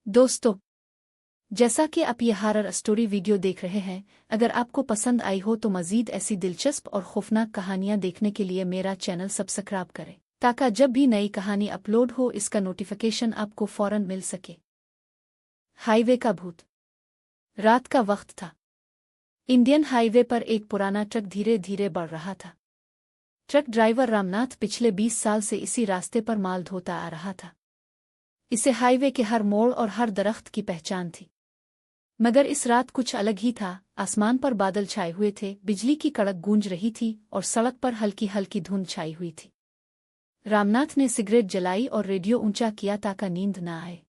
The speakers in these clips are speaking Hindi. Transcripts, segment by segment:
दोस्तों, जैसा कि आप ये हॉरर स्टोरी वीडियो देख रहे हैं, अगर आपको पसंद आई हो तो मज़ीद ऐसी दिलचस्प और खौफनाक कहानियां देखने के लिए मेरा चैनल सब्सक्राइब करें ताकि जब भी नई कहानी अपलोड हो इसका नोटिफिकेशन आपको फ़ौरन मिल सके। हाईवे का भूत। रात का वक्त था। इंडियन हाईवे पर एक पुराना ट्रक धीरे धीरे बढ़ रहा था। ट्रक ड्राइवर रामनाथ पिछले 20 साल से इसी रास्ते पर माल ढोता आ रहा था। इसे हाईवे के हर मोड़ और हर दरख्त की पहचान थी। मगर इस रात कुछ अलग ही था। आसमान पर बादल छाए हुए थे, बिजली की कड़क गूंज रही थी और सड़क पर हल्की हल्की धुंध छाई हुई थी। रामनाथ ने सिगरेट जलाई और रेडियो ऊंचा किया ताकि नींद न आए।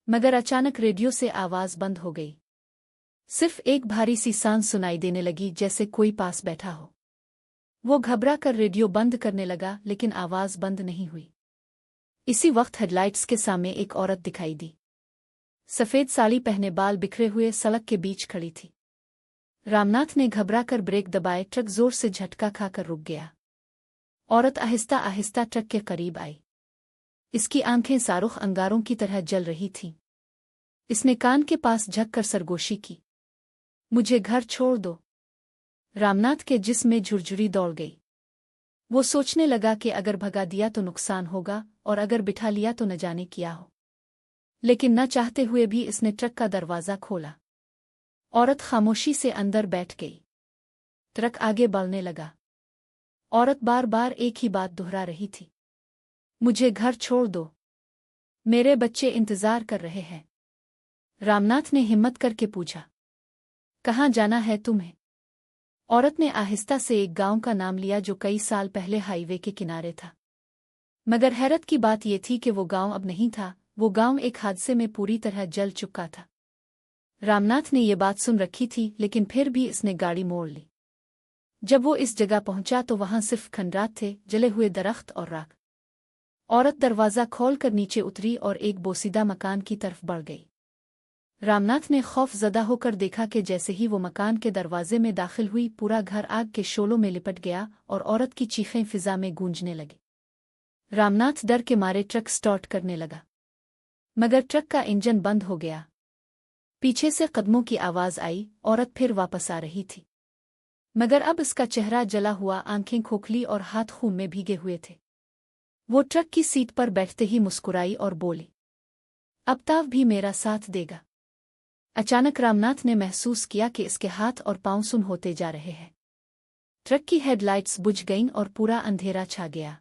मगर अचानक रेडियो से आवाज बंद हो गई। सिर्फ एक भारी सी सांस सुनाई देने लगी, जैसे कोई पास बैठा हो। वो घबरा कर रेडियो बंद करने लगा, लेकिन आवाज बंद नहीं हुई। इसी वक्त हेडलाइट्स के सामने एक औरत दिखाई दी। सफेद साड़ी पहने, बाल बिखरे हुए, सड़क के बीच खड़ी थी। रामनाथ ने घबरा कर ब्रेक दबाए। ट्रक जोर से झटका खाकर रुक गया। औरत आहिस्ता आहिस्ता ट्रक के करीब आई। इसकी आंखें सारुख अंगारों की तरह जल रही थीं। इसने कान के पास झुककर सरगोशी की। मुझे घर छोड़ दो। रामनाथ के जिस्म में झुरझुरी दौड़ गई। वो सोचने लगा कि अगर भगा दिया तो नुकसान होगा और अगर बिठा लिया तो न जाने क्या हो। लेकिन न चाहते हुए भी इसने ट्रक का दरवाज़ा खोला। औरत खामोशी से अंदर बैठ गई। ट्रक आगे बढ़ने लगा। औरत बार बार एक ही बात दोहरा रही थी, मुझे घर छोड़ दो, मेरे बच्चे इंतजार कर रहे हैं। रामनाथ ने हिम्मत करके पूछा, कहाँ जाना है तुम्हें? औरत ने आहिस्ता से एक गांव का नाम लिया जो कई साल पहले हाईवे के किनारे था। मगर हैरत की बात यह थी कि वो गांव अब नहीं था। वो गांव एक हादसे में पूरी तरह जल चुका था। रामनाथ ने ये बात सुन रखी थी, लेकिन फिर भी इसने गाड़ी मोड़ ली। जब वो इस जगह पहुंचा तो वहां सिर्फ खंडरात थे, जले हुए दरख्त और राख। औरत दरवाज़ा खोलकर नीचे उतरी और एक बोसीदा मकान की तरफ बढ़ गई। रामनाथ ने खौफजदा होकर देखा कि जैसे ही वो मकान के दरवाजे में दाखिल हुई, पूरा घर आग के शोलों में लिपट गया और औरत की चीखें फिजा में गूंजने लगी। रामनाथ डर के मारे ट्रक स्टार्ट करने लगा, मगर ट्रक का इंजन बंद हो गया। पीछे से कदमों की आवाज आई। औरत फिर वापस आ रही थी, मगर अब इसका चेहरा जला हुआ, आंखें खोखली और हाथ खून में भीगे हुए थे। वो ट्रक की सीट पर बैठते ही मुस्कुराई और बोली, अब ताव भी मेरा साथ देगा। अचानक रामनाथ ने महसूस किया कि इसके हाथ और पांव सुन्न होते जा रहे हैं। ट्रक की हेडलाइट्स बुझ गईं और पूरा अंधेरा छा गया।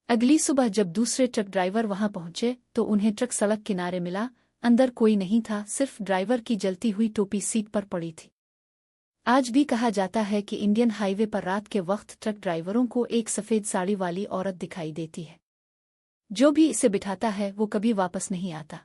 अगली सुबह जब दूसरे ट्रक ड्राइवर वहां पहुंचे तो उन्हें ट्रक सड़क किनारे मिला। अंदर कोई नहीं था, सिर्फ ड्राइवर की जलती हुई टोपी सीट पर पड़ी थी। आज भी कहा जाता है कि इंडियन हाईवे पर रात के वक्त ट्रक ड्राइवरों को एक सफ़ेद साड़ी वाली औरत दिखाई देती है। जो भी इसे बिठाता है वो कभी वापस नहीं आता।